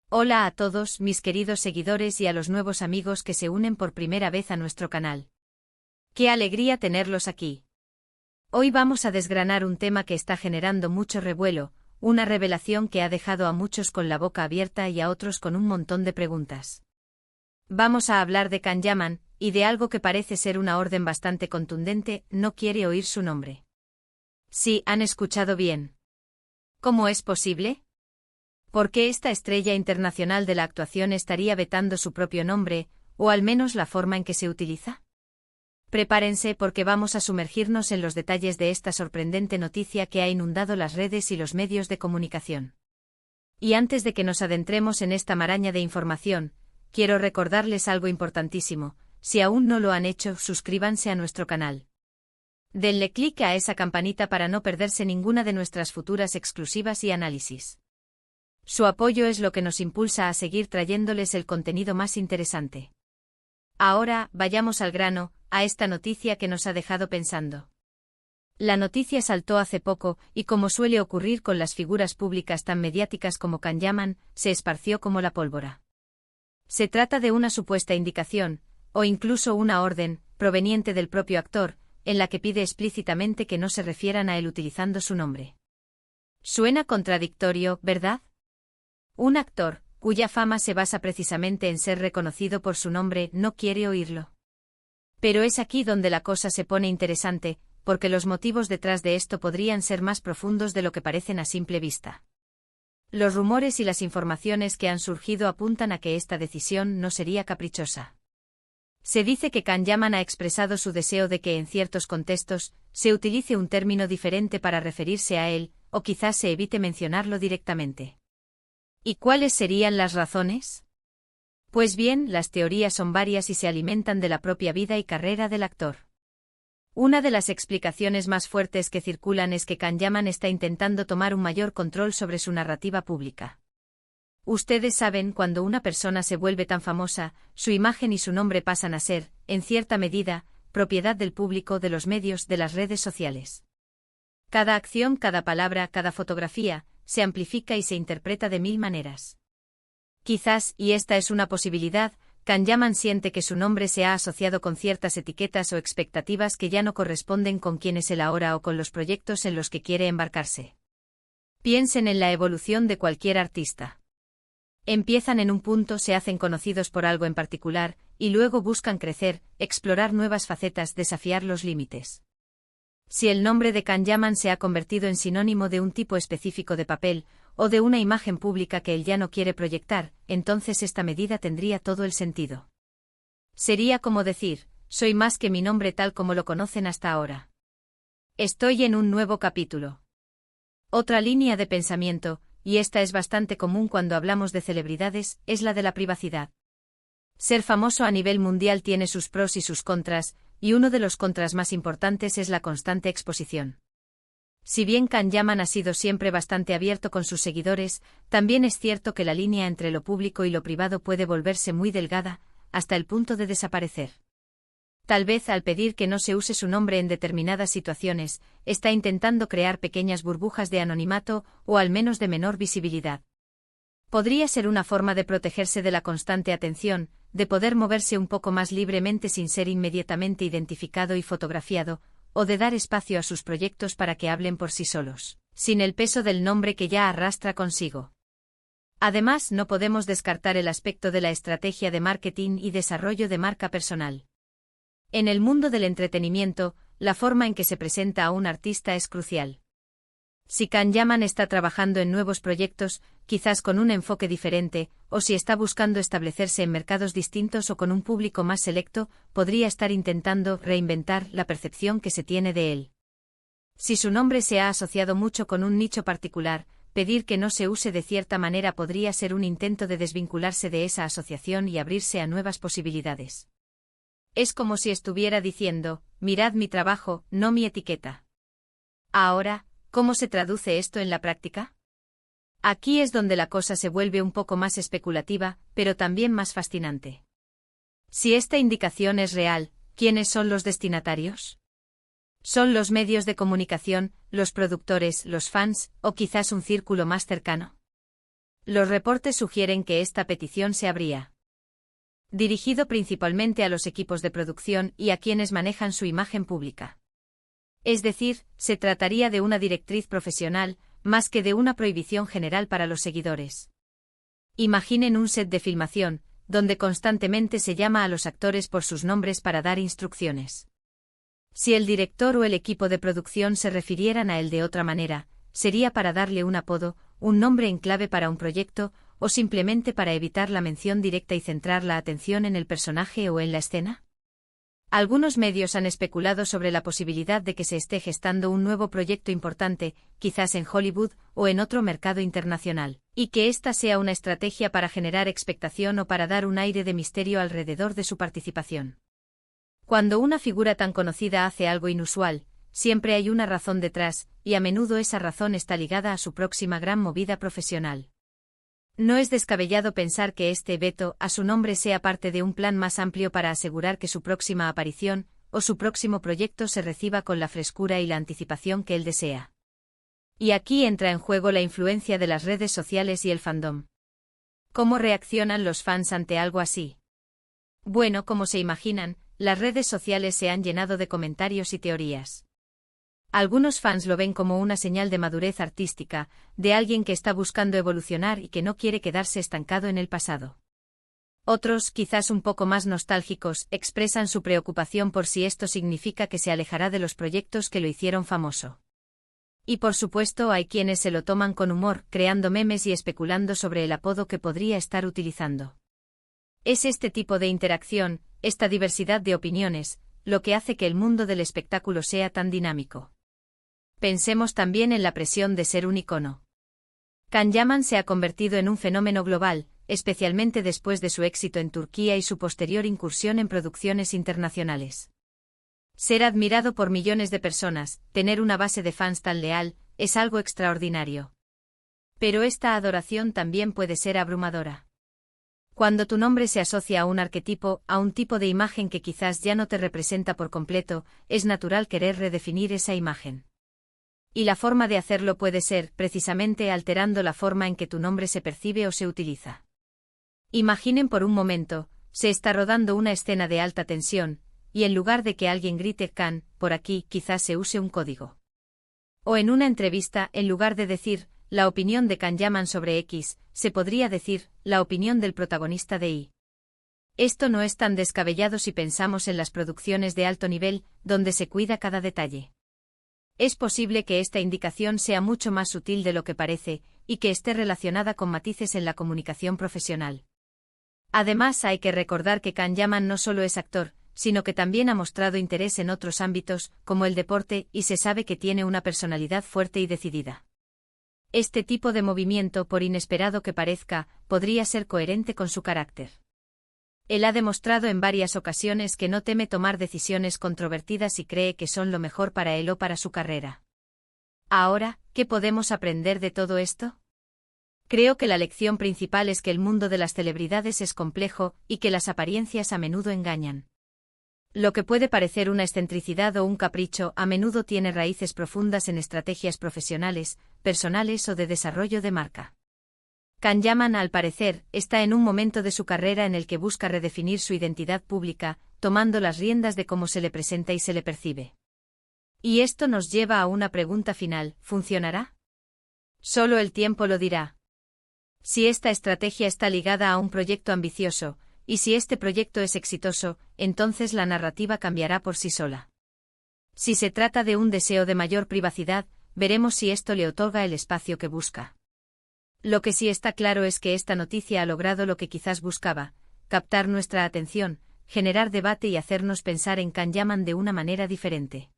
Hola a todos mis queridos seguidores y a los nuevos amigos que se unen por primera vez a nuestro canal. ¡Qué alegría tenerlos aquí! Hoy vamos a desgranar un tema que está generando mucho revuelo, una revelación que ha dejado a muchos con la boca abierta y a otros con un montón de preguntas. Vamos a hablar de Can Yaman, y de algo que parece ser una orden bastante contundente: no quiere oír su nombre. Sí, han escuchado bien. ¿Cómo es posible? ¿Por qué esta estrella internacional de la actuación estaría vetando su propio nombre, o al menos la forma en que se utiliza? Prepárense porque vamos a sumergirnos en los detalles de esta sorprendente noticia que ha inundado las redes y los medios de comunicación. Y antes de que nos adentremos en esta maraña de información, quiero recordarles algo importantísimo: si aún no lo han hecho, suscríbanse a nuestro canal. Denle clic a esa campanita para no perderse ninguna de nuestras futuras exclusivas y análisis. Su apoyo es lo que nos impulsa a seguir trayéndoles el contenido más interesante. Ahora, vayamos al grano, a esta noticia que nos ha dejado pensando. La noticia saltó hace poco, y como suele ocurrir con las figuras públicas tan mediáticas como Can Yaman, se esparció como la pólvora. Se trata de una supuesta indicación, o incluso una orden, proveniente del propio actor, en la que pide explícitamente que no se refieran a él utilizando su nombre. Suena contradictorio, ¿verdad? Un actor, cuya fama se basa precisamente en ser reconocido por su nombre, no quiere oírlo. Pero es aquí donde la cosa se pone interesante, porque los motivos detrás de esto podrían ser más profundos de lo que parecen a simple vista. Los rumores y las informaciones que han surgido apuntan a que esta decisión no sería caprichosa. Se dice que Can Yaman ha expresado su deseo de que en ciertos contextos se utilice un término diferente para referirse a él, o quizás se evite mencionarlo directamente. ¿Y cuáles serían las razones? Pues bien, las teorías son varias y se alimentan de la propia vida y carrera del actor. Una de las explicaciones más fuertes que circulan es que Can Yaman está intentando tomar un mayor control sobre su narrativa pública. Ustedes saben, cuando una persona se vuelve tan famosa, su imagen y su nombre pasan a ser, en cierta medida, propiedad del público, de los medios, de las redes sociales. Cada acción, cada palabra, cada fotografía, se amplifica y se interpreta de mil maneras. Quizás, y esta es una posibilidad, Can Yaman siente que su nombre se ha asociado con ciertas etiquetas o expectativas que ya no corresponden con quién es él ahora o con los proyectos en los que quiere embarcarse. Piensen en la evolución de cualquier artista. Empiezan en un punto, se hacen conocidos por algo en particular, y luego buscan crecer, explorar nuevas facetas, desafiar los límites. Si el nombre de Can Yaman se ha convertido en sinónimo de un tipo específico de papel, o de una imagen pública que él ya no quiere proyectar, entonces esta medida tendría todo el sentido. Sería como decir: soy más que mi nombre tal como lo conocen hasta ahora. Estoy en un nuevo capítulo. Otra línea de pensamiento, y esta es bastante común cuando hablamos de celebridades, es la de la privacidad. Ser famoso a nivel mundial tiene sus pros y sus contras, y uno de los contras más importantes es la constante exposición. Si bien Can Yaman ha sido siempre bastante abierto con sus seguidores, también es cierto que la línea entre lo público y lo privado puede volverse muy delgada, hasta el punto de desaparecer. Tal vez al pedir que no se use su nombre en determinadas situaciones, está intentando crear pequeñas burbujas de anonimato, o al menos de menor visibilidad. Podría ser una forma de protegerse de la constante atención, de poder moverse un poco más libremente sin ser inmediatamente identificado y fotografiado, o de dar espacio a sus proyectos para que hablen por sí solos, sin el peso del nombre que ya arrastra consigo. Además, no podemos descartar el aspecto de la estrategia de marketing y desarrollo de marca personal. En el mundo del entretenimiento, la forma en que se presenta a un artista es crucial. Si Can Yaman está trabajando en nuevos proyectos, quizás con un enfoque diferente, o si está buscando establecerse en mercados distintos o con un público más selecto, podría estar intentando reinventar la percepción que se tiene de él. Si su nombre se ha asociado mucho con un nicho particular, pedir que no se use de cierta manera podría ser un intento de desvincularse de esa asociación y abrirse a nuevas posibilidades. Es como si estuviera diciendo: mirad mi trabajo, no mi etiqueta. Ahora, ¿cómo se traduce esto en la práctica? Aquí es donde la cosa se vuelve un poco más especulativa, pero también más fascinante. Si esta indicación es real, ¿quiénes son los destinatarios? ¿Son los medios de comunicación, los productores, los fans, o quizás un círculo más cercano? Los reportes sugieren que esta petición se habría dirigido principalmente a los equipos de producción y a quienes manejan su imagen pública. Es decir, se trataría de una directriz profesional, más que de una prohibición general para los seguidores. Imaginen un set de filmación, donde constantemente se llama a los actores por sus nombres para dar instrucciones. Si el director o el equipo de producción se refirieran a él de otra manera, sería para darle un apodo, un nombre en clave para un proyecto, o simplemente para evitar la mención directa y centrar la atención en el personaje o en la escena. Algunos medios han especulado sobre la posibilidad de que se esté gestando un nuevo proyecto importante, quizás en Hollywood o en otro mercado internacional, y que esta sea una estrategia para generar expectación o para dar un aire de misterio alrededor de su participación. Cuando una figura tan conocida hace algo inusual, siempre hay una razón detrás, y a menudo esa razón está ligada a su próxima gran movida profesional. No es descabellado pensar que este veto a su nombre sea parte de un plan más amplio para asegurar que su próxima aparición, o su próximo proyecto se reciba con la frescura y la anticipación que él desea. Y aquí entra en juego la influencia de las redes sociales y el fandom. ¿Cómo reaccionan los fans ante algo así? Bueno, como se imaginan, las redes sociales se han llenado de comentarios y teorías. Algunos fans lo ven como una señal de madurez artística, de alguien que está buscando evolucionar y que no quiere quedarse estancado en el pasado. Otros, quizás un poco más nostálgicos, expresan su preocupación por si esto significa que se alejará de los proyectos que lo hicieron famoso. Y por supuesto hay quienes se lo toman con humor, creando memes y especulando sobre el apodo que podría estar utilizando. Es este tipo de interacción, esta diversidad de opiniones, lo que hace que el mundo del espectáculo sea tan dinámico. Pensemos también en la presión de ser un icono. Can Yaman se ha convertido en un fenómeno global, especialmente después de su éxito en Turquía y su posterior incursión en producciones internacionales. Ser admirado por millones de personas, tener una base de fans tan leal, es algo extraordinario. Pero esta adoración también puede ser abrumadora. Cuando tu nombre se asocia a un arquetipo, a un tipo de imagen que quizás ya no te representa por completo, es natural querer redefinir esa imagen. Y la forma de hacerlo puede ser, precisamente, alterando la forma en que tu nombre se percibe o se utiliza. Imaginen por un momento, se está rodando una escena de alta tensión, y en lugar de que alguien grite "Can", por aquí, quizás se use un código. O en una entrevista, en lugar de decir "la opinión de Can Yaman sobre X", se podría decir "la opinión del protagonista de Y". Esto no es tan descabellado si pensamos en las producciones de alto nivel, donde se cuida cada detalle. Es posible que esta indicación sea mucho más sutil de lo que parece, y que esté relacionada con matices en la comunicación profesional. Además, hay que recordar que Can Yaman no solo es actor, sino que también ha mostrado interés en otros ámbitos, como el deporte, y se sabe que tiene una personalidad fuerte y decidida. Este tipo de movimiento, por inesperado que parezca, podría ser coherente con su carácter. Él ha demostrado en varias ocasiones que no teme tomar decisiones controvertidas y cree que son lo mejor para él o para su carrera. Ahora, ¿qué podemos aprender de todo esto? Creo que la lección principal es que el mundo de las celebridades es complejo y que las apariencias a menudo engañan. Lo que puede parecer una excentricidad o un capricho a menudo tiene raíces profundas en estrategias profesionales, personales o de desarrollo de marca. Can Yaman, al parecer, está en un momento de su carrera en el que busca redefinir su identidad pública, tomando las riendas de cómo se le presenta y se le percibe. Y esto nos lleva a una pregunta final: ¿funcionará? Solo el tiempo lo dirá. Si esta estrategia está ligada a un proyecto ambicioso, y si este proyecto es exitoso, entonces la narrativa cambiará por sí sola. Si se trata de un deseo de mayor privacidad, veremos si esto le otorga el espacio que busca. Lo que sí está claro es que esta noticia ha logrado lo que quizás buscaba: captar nuestra atención, generar debate y hacernos pensar en Can Yaman de una manera diferente.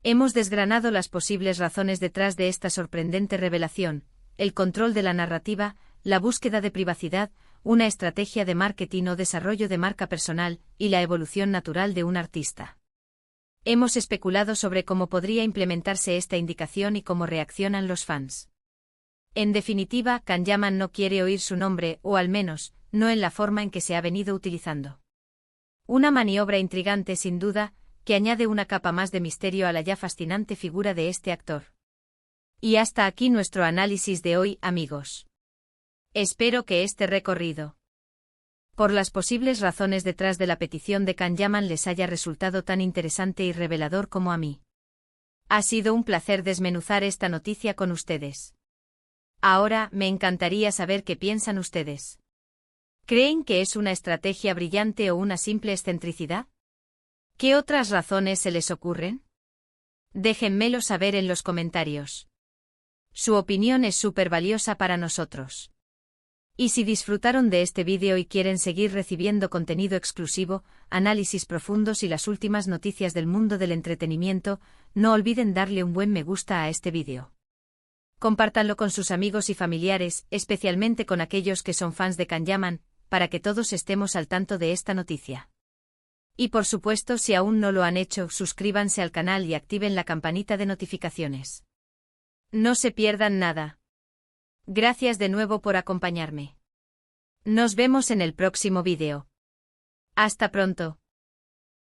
Hemos desgranado las posibles razones detrás de esta sorprendente revelación: el control de la narrativa, la búsqueda de privacidad, una estrategia de marketing o desarrollo de marca personal, y la evolución natural de un artista. Hemos especulado sobre cómo podría implementarse esta indicación y cómo reaccionan los fans. En definitiva, Can Yaman no quiere oír su nombre, o al menos, no en la forma en que se ha venido utilizando. Una maniobra intrigante sin duda, que añade una capa más de misterio a la ya fascinante figura de este actor. Y hasta aquí nuestro análisis de hoy, amigos. Espero que este recorrido, por las posibles razones detrás de la petición de Can Yaman, les haya resultado tan interesante y revelador como a mí. Ha sido un placer desmenuzar esta noticia con ustedes. Ahora, me encantaría saber qué piensan ustedes. ¿Creen que es una estrategia brillante o una simple excentricidad? ¿Qué otras razones se les ocurren? Déjenmelo saber en los comentarios. Su opinión es súper valiosa para nosotros. Y si disfrutaron de este vídeo y quieren seguir recibiendo contenido exclusivo, análisis profundos y las últimas noticias del mundo del entretenimiento, no olviden darle un buen me gusta a este vídeo. Compártanlo con sus amigos y familiares, especialmente con aquellos que son fans de Can Yaman, para que todos estemos al tanto de esta noticia. Y por supuesto, si aún no lo han hecho, suscríbanse al canal y activen la campanita de notificaciones. No se pierdan nada. Gracias de nuevo por acompañarme. Nos vemos en el próximo vídeo. Hasta pronto.